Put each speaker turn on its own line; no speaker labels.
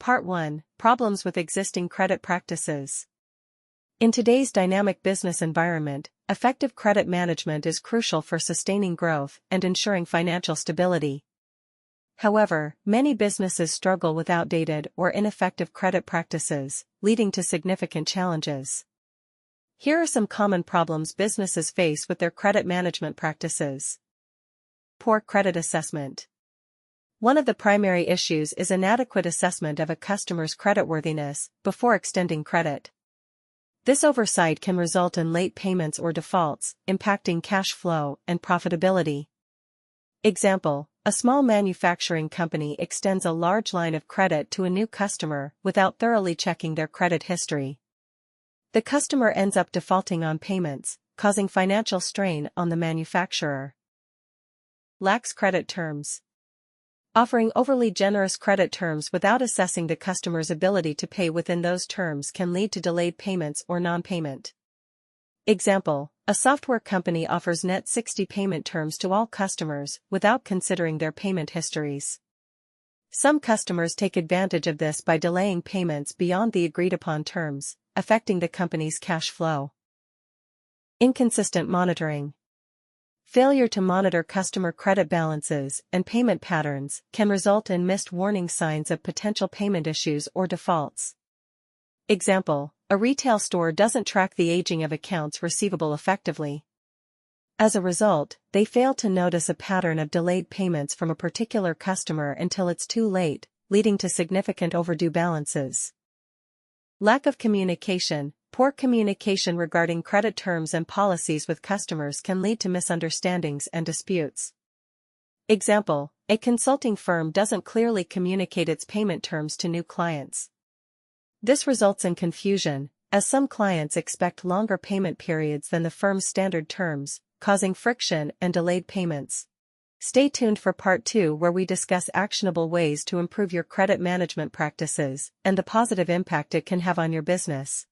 Part 1: Problems with existing credit practices. In today's dynamic business environment, effective credit management is crucial for sustaining growth and ensuring financial stability. However, many businesses struggle with outdated or ineffective credit practices, leading to significant challenges. Here are some common problems businesses face with their credit management practices. Poor credit assessment. One of the primary issues is inadequate assessment of a customer's creditworthiness before extending credit. This oversight can result in late payments or defaults, impacting cash flow and profitability. Example: a small manufacturing company extends a large line of credit to a new customer without thoroughly checking their credit history. The customer ends up defaulting on payments, causing financial strain on the manufacturer. Lax credit terms. Offering overly generous credit terms without assessing the customer's ability to pay within those terms can lead to delayed payments or non-payment. Example: a software company offers net 60 payment terms to all customers without considering their payment histories. Some customers take advantage of this by delaying payments beyond the agreed-upon terms, affecting the company's cash flow. Inconsistent monitoring. Failure to monitor customer credit balances and payment patterns can result in missed warning signs of potential payment issues or defaults. Example: a retail store doesn't track the aging of accounts receivable effectively. As a result, they fail to notice a pattern of delayed payments from a particular customer until it's too late, leading to significant overdue balances. Lack of communication. Poor communication regarding credit terms and policies with customers can lead to misunderstandings and disputes. Example: a consulting firm doesn't clearly communicate its payment terms to new clients. This results in confusion, as some clients expect longer payment periods than the firm's standard terms, causing friction and delayed payments. Stay tuned for Part 2, where we discuss actionable ways to improve your credit management practices and the positive impact it can have on your business.